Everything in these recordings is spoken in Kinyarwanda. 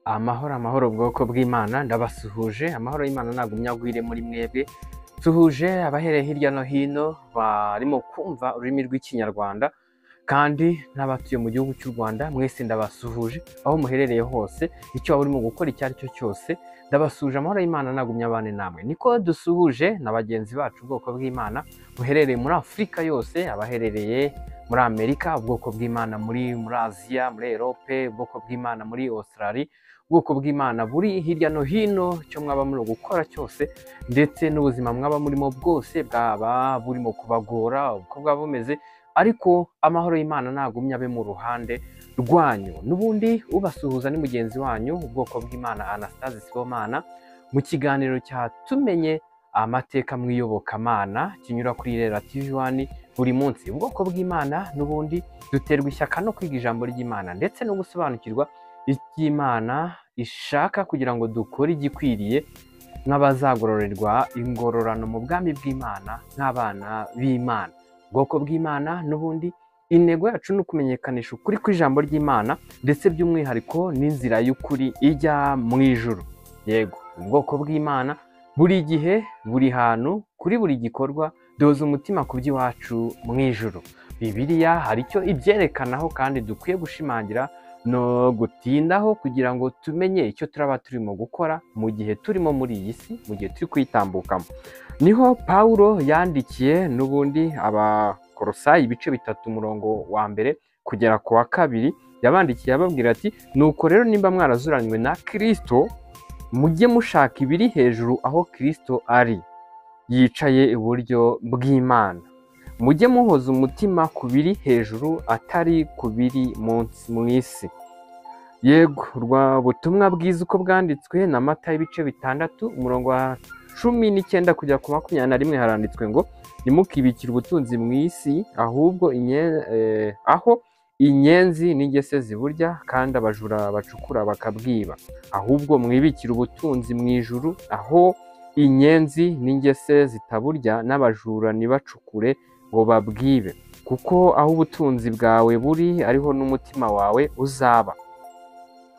Amahoro amahoro bwoko bw'Imana ndabasuhuje, amahoro y'Imana nagumya agwire muri mwebwe. Suhuje abahereye hirya no hino barimo kumva ururimi rw'ikinyarwanda kandi n'abatuye mu gihugu cy'u Rwanda mwese ndabasuhuje aho muherereye hose, icyo waba urimo gukora icyo ari cyo cyose ndabasuhuje, amahoro y'Imana nagumya abane namwe. Niko dusuhuje na bagenzi bacu ubwoko bw'Imana muherereye muri Afurika yose, abaherereye muri Amerika, ubwoko bw'Imana muri Aziya, muri Europe, ubwoko bw'Imana muri Australia, ubwoko bw'Imana buri hirya no hino, icyo mwaba muri gukora cyose ndetse n'ubuzima mwaba murimo bwose, bwaba burimo kubagora uko bwaba bumeze, ariko amahoro y'Imana nagumya abe mu ruhande rwanyu. N'ubundi ubasuhuza ni mugenzi wanyu ubwoko bw'Imana Anastase Sibomana, mu kiganiro cyatumenye amateka mu iyobokamana kinyura kuri Irera TV1 buri munsi. Ubwoko bw'Imana n'ubundi duterwa ishyaka no kwiga ijambo ry'Imana ndetse no gusobanukirwa iby'Imana ishaka kugira ngo dukore igikwiriye nk'abazagororerwa ingororano mu bwami bw'Imana nk'abana b'Imana. Ubwoko bw'Imana n'ubundi intego yacu ni ukumenyekanisha ukuri kw'ijambo ry'Imana ndetse by'umwihariko n'inzira y'ukuri ijya mu ijuru. Yego, ubwoko bw'Imana buri gihe, buri hantu, kuri buri gikorwa duhoza umutima ku by'iwacu mu ijuru. Bibiliya hari icyo ibyerekanaho kandi dukwiye gushimangira no gutindaho kugira ngo tumenye icyo turaba turimo gukora mu gihe turimo muri iyi si, mu gihe turi kwitambukamo. Niho Pawulo yandikiye n'ubundi Abakolosayi ibice 3 umurongo wa mbere kugera ku wa 2, yabandikiye ababwira ati: nuko rero nimba mwarazuranywe na Kristo, mujye mushaka ibiri hejuru aho Kristo ari, yicaye iburyo bw'Imana. Mujye muhoza umutima ku biri hejuru atari ku biri mu isi. Yego, urwa butumwa bwiza uko bwanditswe na Matayo ibice 6 umurongo wa 19 kujya ku 21 haranditswe ngo: nimukibikire ubutunzi mu isi, ahubwo aho inyenzi n'ingese ziburya kandi abajura bacukura bakabwiba, ahubwo mwibikire ubutunzi mu ijuru, aho inyenzi n'ingese zitaburya n'abajura ntibacukure ngo babwibe, kuko aho ubutunzi bwawe buri ariho n'umutima wawe uzaba.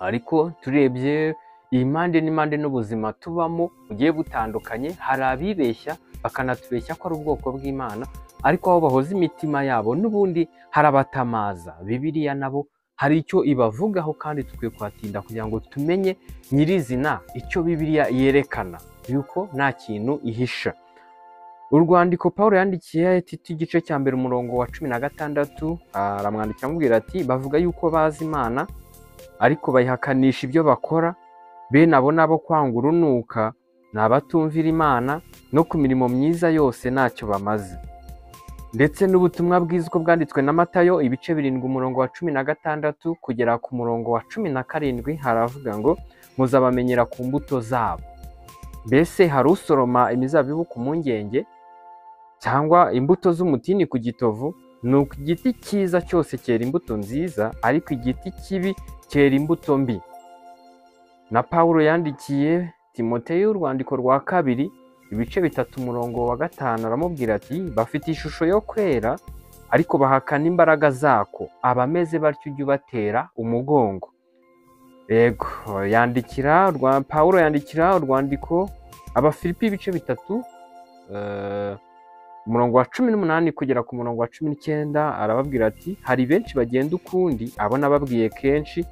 Ariko turebye iyi mpande n'impande n'ubuzima tubamo bugiye butandukanye, hari abibeshya bakanatubeshya ko ari ubwoko bw'Imana, ariko aho bahoza imitima yabo n'ubundi hari abatamaza. Bibiliya nabo hari icyo ibavugaho kandi tukwiye kuhatinda kugira ngo tumenye nyirizina icyo Bibiliya yerekana yuko nta kintu ihisha. Urwandiko Pawulo yandikiye Tito igice cya mbere umurongo wa 16 aramwandikira amubwira ati: bavuga yuko bazi Imana ariko bayihakanisha ibyo bakora, bene abo nabo kwanga urunuka, ni abatumvira Imana, no ku mirimo myiza yose ntacyo bamaze. Ndetse n'ubutumwa bwiza uko bwanditswe na Matayo ibice 7 umurongo wa 16 kugera ku murongo wa 17 haravuga ngo: muzabamenyera ku mbuto zabo. Mbese hari usoroma imizabibu ku mpungenge cyangwa imbuto z'umutini ku gitovu? Nuko igiti cyiza cyose cyera imbuto nziza, ariko igiti kibi cyera imbuto mbi. Na Pawulo yandikiye Timoteyo urwandiko rwa 2 ibice 3 umurongo wa 5 aramubwira ati: bafite ishusho yo kwera ariko bahakana imbaraga zako, abameze batyo ujye ubatera umugongo. Yego, Pawulo yandikira urwandiko Abafilipi ibice 3 umurongo wa 18 kugera ku murongo wa 19 arababwira ati: hari benshi bagenda ukundi, abo nababwiye kenshi,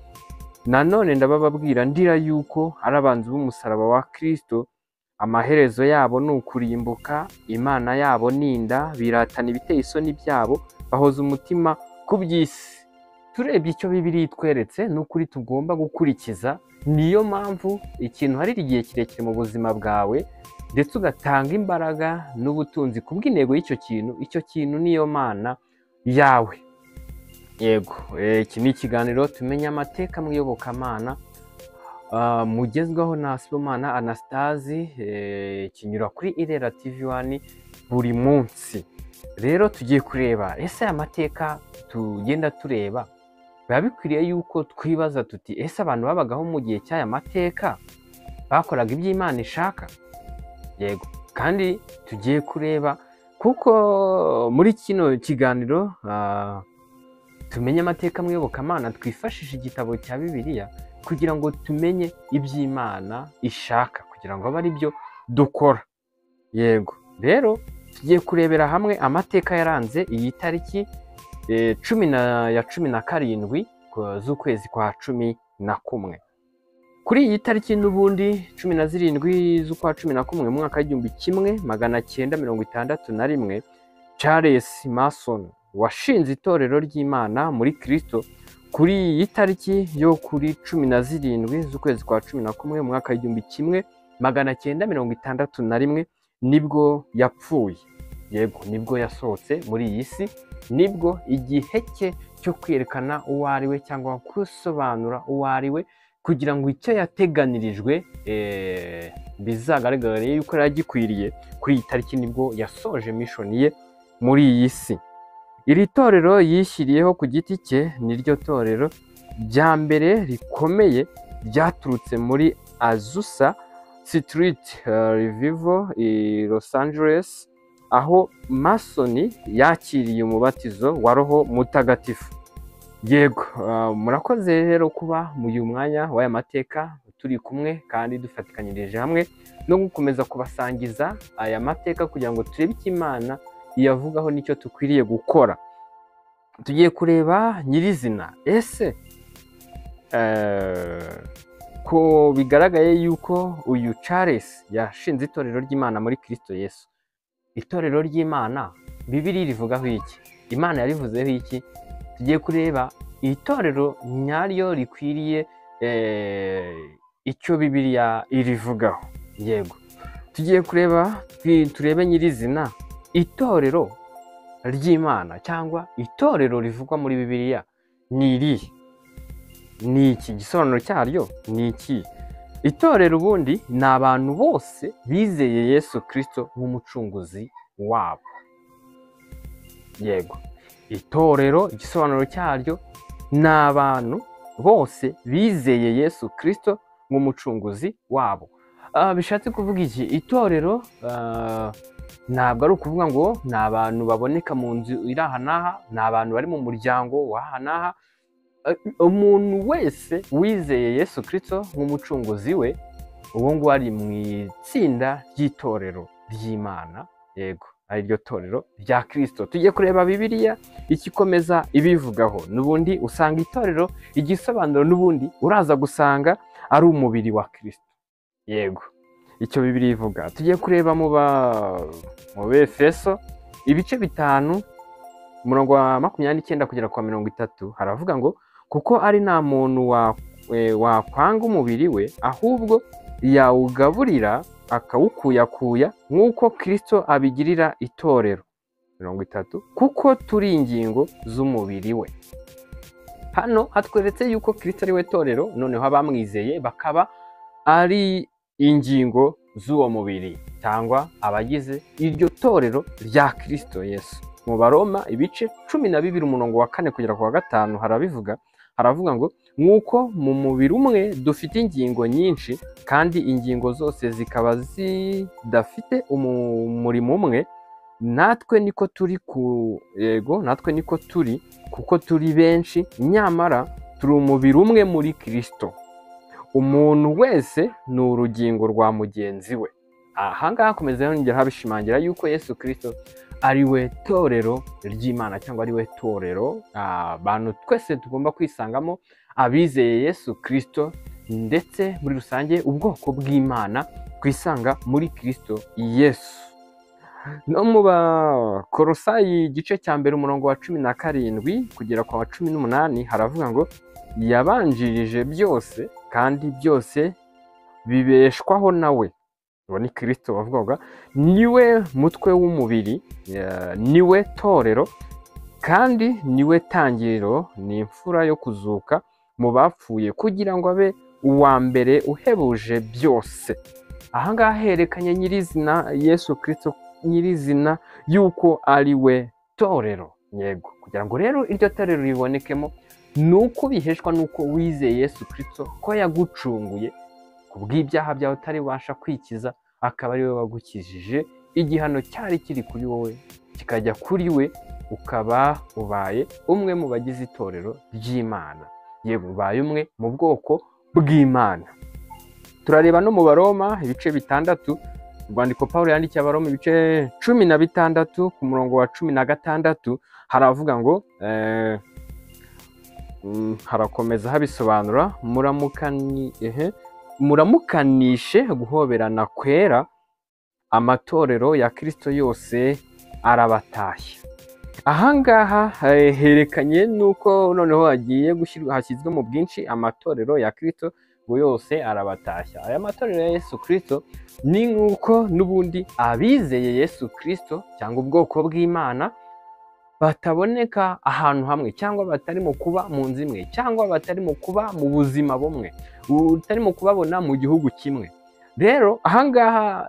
nanone ndabababwira ndira yuko ari abanzi b'umusaraba wa Kristo, amaherezo yabo ni ukurimbuka, Imana yabo ninda, biratana ibiteye isoni byabo, bahoza umutima ku by'isi. Turebye icyo Bibiliya itweretse n'ukuri tugomba gukurikiza. Niyo mpamvu ikintu hari igihe kirekire mu buzima bwawe ndetse ugatanga imbaraga n'ubutunzi kubw'intego y'icyo kintu, icyo kintu niyo Mana yawe. Yego, iki ni ikiganiro tumenya amateka mu iyobokamana mugezwaho na Sibomana Anastase, kinyura kuri Irera TV1 buri munsi. Rero tugiye kureba ese aya mateka tugenda tureba biba bikwiriye yuko twibaza tuti: ese abantu babagaho mu gihe cy'aya mateka bakoraga iby'Imana ishaka? Yego, kandi tugiye kureba kuko muri kino kiganiro tumenye amateka mu iyobokamana twifashisha igitabo cya Bibiliya kugira ngo tumenye iby'Imana ishaka kugira ngo abe ari byo dukora. Yego rero tugiye kurebera hamwe amateka yaranze iyi tariki cumi na karindwi z'ukwezi kwa 11. Kuri iyi tariki n'ubundi 17 z'ukwa 11 mu mwaka w'1961, Charles Manson washinze itorero ry'Imana muri Kristo. Kuri iyi tariki yo kuri 17 z'ukwezi kwa 11 mu mwaka w'1961 nibwo yapfuye. Yego nibwo yasohotse muri iyi si, nibwo igihe cye cyo kwerekana uwo ari we cyangwa gusobanura uwo ari we, kugira ngo icyo yateganirijwe bizagaragare yuko yagikwiriye. Kuri iyi tariki nibwo yasoje mission ye muri iyi si. Iri torero yishyiriyeho ku giti cye niryo torero rya mbere rikomeye ryaturutse muri Azusa Street Revival i Los Angeles, aho Mason yakiriye umubatizo wa Roho Mutagatifu. Yego murakoze rero kuba mu uyu mwanya w'aya mateka turi kumwe kandi dufatikanyirije hamwe no gukomeza kubasangiza aya mateka kugira ngo turebe icyo Imana iyavugaho nicyo tukwiriye gukora. Tugiye kureba nyirizina ese ko bigaragaye yuko uyu Charles yashinze itorero ry'Imana muri Kristo Yesu. Itorero ry'Imana Bibiliya rivugaho iki? Imana yarivuzeho iki? Tugiye kureba itorero nyaryo rikwiriye icyo Bibiliya irivugaho. Yego tugiye kureba turebe nyirizina itorero ry'Imana cyangwa itorero rivugwa muri Bibiliya ni irihe? Ni iki? Igisobanuro cyaryo ni iki? Itorero ubundi ni abantu bose bizeye Yesu Kristo nk'umucunguzi wabo. Yego itorero igisobanuro cyaryo ni abantu bose bizeye Yesu Kristo nk'umucunguzi wabo. Bishatse kuvuga iki? Itorero ntabwo ari ukuvuga ngo ni abantu baboneka mu nzu iri aha n'aha, ni abantu bari mu muryango w'aha n'aha. Umuntu wese wizeye Yesu Kristo nk'umucunguzi we, uwo nguwo ari mu itsinda ry'itorero ry'Imana. Yego ari ryo torero rya Kristo. Tugiye kureba Bibiliya ikikomeza ibivugaho. N'ubundi usanga itorero igisobanuro n'ubundi uraza gusanga ari umubiri wa Kristo. Yego icyo Bibiliya ivuga. Tugiye kureba mu Befeso ibice 5 umurongo wa 29 kugera kwa 30 haravuga ngo kuko ari nta muntu wakwanga umubiri we, ahubwo yawugaburira akawukuyakuya nk'uko Kristo abigirira itorero. 30 kuko turi ingingo z'umubiri we. Hano hatweretse yuko Kristo ari we torero, noneho abamwizeye bakaba ari ingingo z'uwo mubiri cyangwa abagize iryo torero rya Kristo Yesu. Mu Baroma ibice 12 umurongo wa 4 kugera kwa 5 haravuga ngo nk'uko mu mubiri umwe dufite ingingo nyinshi kandi ingingo zose zikaba zidafite umurimo umwe, natwe niko turi kuko turi benshi nyamara turi umubiri umwe muri Kristo. Umuntu wese ni urugingo rwa mugenzi we. Aha ngaha hakomeza yongera habishimangira yuko Yesu Kristo ari we torero ry'Imana cyangwa ari we torero abantu twese tugomba kwisangamo, abizeye Yesu Kristo ndetse muri rusange ubwoko bw'Imana kwisanga muri Kristo Yesu. No mu Bakolosayi igice cya mbere umurongo wa 17 kugera kwa 18 haravuga ngo yabanjirije byose kandi byose bibeshwaho nawe. Uwo ni Kristo bavuga, niwe mutwe w'umubiri, niwe torero kandi niwe tangiriro, ni imfura yo kuzuka mu bapfuye kugira ngo abe uwa mbere uhebuje byose. Aha ngaha herekanye nyirizina Yesu Kristo nyirizina yuko ari we torero. Yego kugira ngo rero iryo torero ribonekemo nuko biheshwa nuko wizeye Yesu Kristo ko yagucunguye kubw'ibyaha byawe utari washa kwikiza, akaba ari we wagukijije. Igihano cyari kiri kuri wowe kikajya kuri we, ukaba ubaye umwe mu bagize itorero ry'Imana. Yego ubaye umwe mu bwoko bw'Imana. Turareba no mu Baroma ibice 6, urwandiko Pawulo yandikiye Abaroma ibice 16 ku murongo wa 16 haravuga ngo harakomeza habisobanura, muramukanishe guhoberana kwera, amatorero ya Kristo yose arabatashya. Ahangaha herekanye nuko noneho hashyizwe mu bwinshi amatorero ya Kristo ngo yose arabatashya. Aya matorero ya Yesu Kristo ni nk'uko n'ubundi abizeye Yesu Kristo cyangwa ubwoko bw'Imana bataboneka ahantu hamwe, cyangwa batarimo kuba mu nzu imwe, cyangwa batarimo kuba mu buzima bumwe, utarimo kubabona mu gihugu kimwe. Rero ahangaha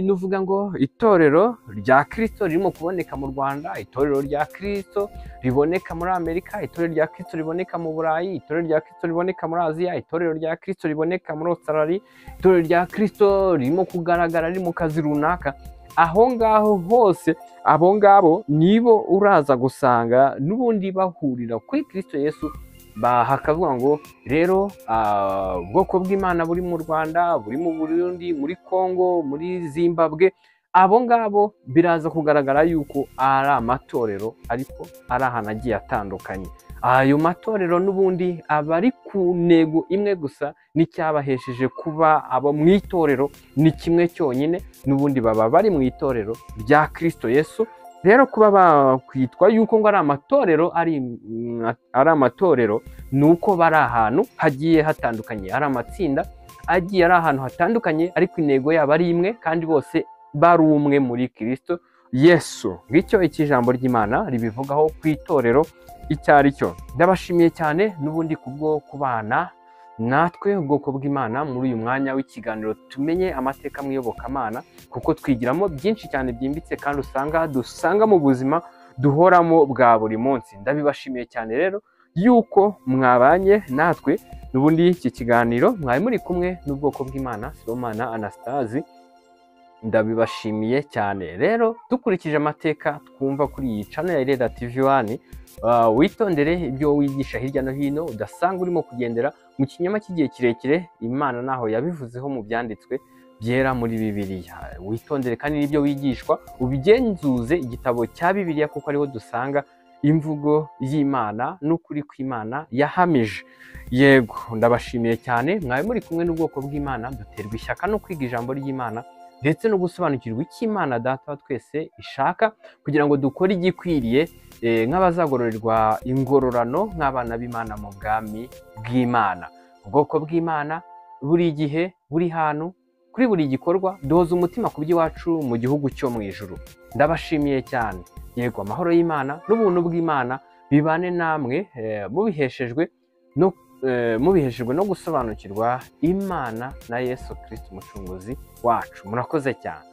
nuvuga ngo itorero rya Kristo ririmo kuboneka mu Rwanda, itorero rya Kristo riboneka muri Amerika, itorero rya Kristo riboneka mu Burayi, itorero rya Kristo riboneka muri Aziya, itorero rya Kristo riboneka muri Australia, itorero rya Kristo ririmo kugaragara riri mu kazi runaka. Aho ngaho hose abo ngabo nibo uraza gusanga n'ubundi bahurira kuri Kristo Yesu. Hakavuga ngo rero ubwoko bw'Imana buri mu Rwanda, buri mu Burundi, muri Congo, muri Zimbabwe, abo ngabo biraza kugaragara yuko ari amatorero ariko ari ahantu agiye atandukanye. Ayo matorero n'ubundi aba ari ku ntego imwe gusa, n'icyabahesheje kuba abo mu itorero ni kimwe cyonyine, n'ubundi baba bari mu itorero rya Kristo Yesu. Rero kuba bakwitwa yuko ngo ari amatorero nuko bari ahantu hagiye hatandukanye, ari amatsinda agiye ari ahantu hatandukanye, ariko intego yabo ari imwe kandi bose bari umwe muri Kristo Yesu. Ngicyo ijambo ry'Imana ribivugaho ku itorero icyo ari cyo. Ndabashimiye cyane n'ubundi kubwo kubana natwe ubwoko bw'Imana muri uyu mwanya w'ikiganiro tumenye amateka mu iyobokamana, kuko twigiramo byinshi cyane byimbitse kandi dusanga mu buzima duhoramo bwa buri munsi. Ndabibashimiye cyane rero yuko mwabanye natwe n'ubundi iki kiganiro, mwari muri kumwe n'ubwoko bw'Imana Sibomana Anastase. Ndabibashimiye cyane. Rero dukurikije amateka twumva kuri iyi channel ya Irera TV1, witondere ibyo wigisha hirya no hino, udasanga urimo kugendera mu kinyoma cy'igihe kirekire. Imana naho yabivuzeho mu byanditswe byera muri Bibiliya. Witondere kandi n'ibyo wigishwa ubigenzuze igitabo cya Bibiliya, kuko ariho dusanga imvugo y'Imana n'ukuri kw'Imana yahamije. Yego, ndabashimiye cyane. Mwari muri kumwe n'ubwoko bw'Imana, duterwa ishyaka no kwiga ijambo ry'Imana ndetse no gusobanukirwa icyo Imana Data wa twese ishaka, kugira ngo dukore igikwiriye nk'abazagororerwa ingororano nk'abana b'Imana mu bwami bw'Imana. Ubwoko bw'Imana buri gihe, buri hantu, kuri buri gikorwa duhoza umutima ku by'iwacu mu gihugu cyo mu ijuru. Ndabashimiye cyane. Yego, amahoro y'Imana n'ubuntu bw'Imana bibane namwe, mubiheshejwe no gusobanukirwa Imana na Yesu Kristo umucunguzi wacu. Murakoze cyane.